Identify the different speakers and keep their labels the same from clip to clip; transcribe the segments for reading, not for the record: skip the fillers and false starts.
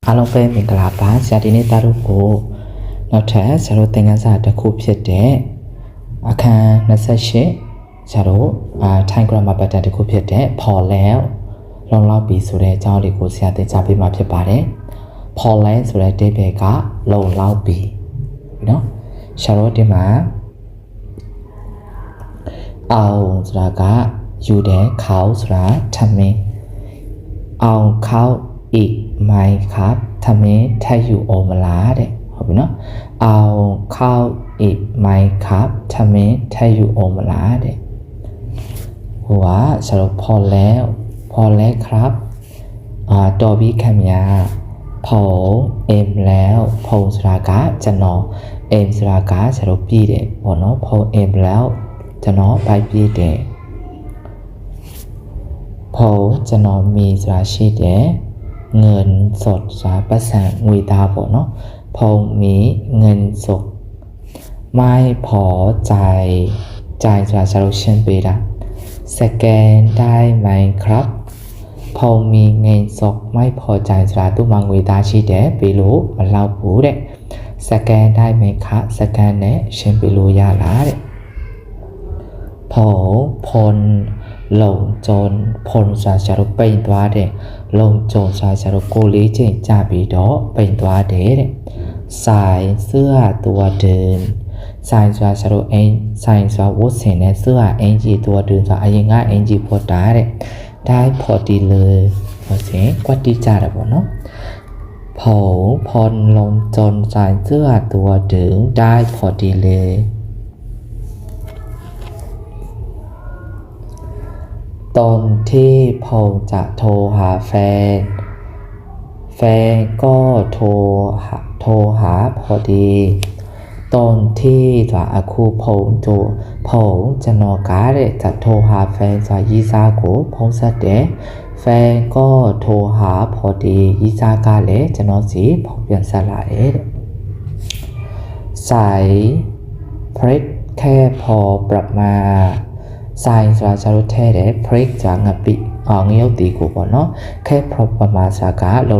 Speaker 1: အားလုံးပဲမင်္ဂလာပါဆရာဒီနေ့သားတို့ကိုနောက်ထပ်ဆရာတို့သင်ခန်းစာတစ်ခုဖြစ်တဲ့အခန်း28ဆရာတို့time grammar pattern တစ်ခုဖြစ်တဲ့ for แล้วလုံလောက်ပြီဆိုတဲ့အကြောင်းလေးကိုဆရာသင်ကြားပေးမှာဖြစ်ပါတယ် for แล้วဆိုတဲ့အဓိပ္ပာယ်ကလုံလောက်ပြီเนาะဆရာတို့ဒီမှာအောင်ဆိုတာကယူတယ်ခေါက်ဆိုတာထမင်းအောင်ခေါက်อีกไม่ครับทำไมถ้าอยู่โอมลาเด้ဟုတ်ပြီเนาะเอาเข้าอีกไม่ครับทำไมถ้าอยู่โอมลาเด้หัวสรุปพอแล้วครับตัวพี่คำยาพอเอ็มแล้วพอสระกะจะนอเอ็มสระกะสรุปพี่เด้บ่เนาะพอเอ็มแล้วจะนอไปพี่เด้พอจะนอมีสระชีเด้เงินสดสาประสานงุยตาบ่เนาะพอมีเงินสดไม่พอใจจะสรุปเช่นไปละสแกนได้ไหมครับพอมีเงินสดไม่พอใจจะตุมังงุยตาชีเดไปรู้มันเล่าปูเด้สแกนได้ไหมคะสแกนเนี่ยเช่นไปรู้ยาละเด้พอพลลงจนพลสรุปเป็นตัวเด้ลงโจนสรุปโกลีเจจาบีดอเป็นตัวเดใส่เสื้อตัวเดินใส่สรุปเองใส่สวุฒิในเสื้อเองจีตัวเดินสอายังง่ายเองจีพอได้พอดีเลยพอเสียกว่าดีจ้าบ่เนาะพลลงจนใส่เสื้อตัวเดินได้พอดีเลยตอนที่พงจะโทรหาแฟนก็โทรหาพอดีตอนที่จะอาคูพงจะนอกาเดจะโทรหาแฟนจะยิซาโกพงสะเดแฟนก็โทรหาพอดียิซากาเลจะนอสีพงเปลี่ยนสละเอใส่พริกแค่พอประมาณใส่สระจารุเทเดพริกจางปิเงี้ยวตีกูบ่เนาะแค่พอประมาณสากะเรา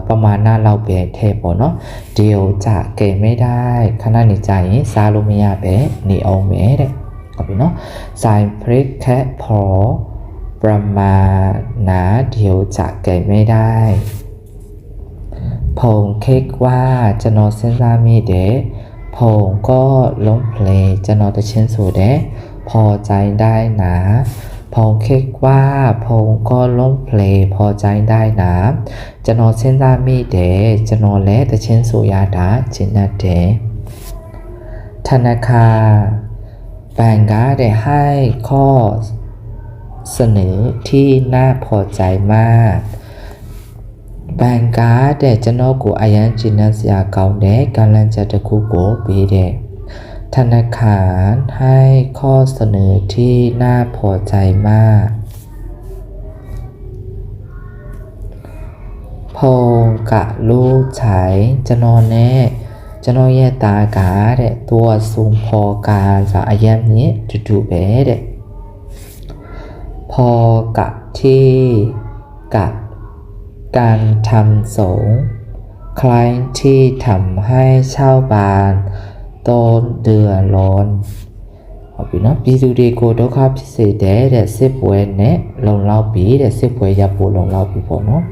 Speaker 1: ประมาณหน้าเราเปเทบ่เนาะเดียวจะเกไม่ได้ขณะในใจซาลูเมียเบนี่เอาเมเด้ก็เป็นเนาะใส่พริกแค่พอประมาณนะเดียวจะเกไม่ได้พงคิดว่าจะนอเซนซามีเดพงก็ล้มเพลจะนอตะเชนสูเดพอใจได้นะพงคิดว่าพงก็ล้มเพลพอใจได้นะจะนอเส้นดามีเดจะนอและแต่เช่นสุยาดาจินนาเดธนาคารแบงก์ได้ให้ข้อเสนอที่น่าพอใจมากแบงก์ได้จะนอกูอายันจินนาเสียเก่าเดการลันจะตะคูโกปีเดธนาคารให้ข้อเสนอที่น่าพอใจมากพงกะลูกชายจะนอนแน่จะนอนแย่ตากาเดตัวสูงพอกาจะอายันนี้จุดๆเบเดพอกะที่กะการทำสงใครที่ทำให้ชาวบ้านต้นเดือดร้อนဟုတ်ပြီနော်ပြည်သူတွေကိုဒုက္ခဖြစ်စေတဲ့စစ်ပွဲနဲ့လုံလောက်ပြီးတဲ့စစ်ပွဲရပ်ဖို့လုံလောက်ပြီပေါ့နော်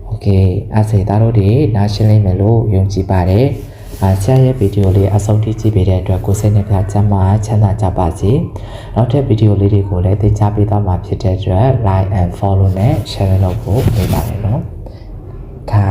Speaker 1: โอเคအဲ့ဒါသားတို့တွေနားရှင်းလိမ့်မယ်လို့ယုံကြည်ပါတယ်ဆရာရဲ့ဗီဒီယိုလေးအဆုံးထိကြည့်ပေးတဲ့အတွက်ကိုယ်စိတ်နဲ့ပြချမ်းသာချမ်းသာကြပါစေနောက်ထပ်ဗီဒီယိုလေးတွေကိုလည်းသင်ကြားပေးသွားမှာဖြစ်တဲ့အတွက် like and follow နဲ့ share လုပ်ဖို့နေပါတယ်နော်ค่ะ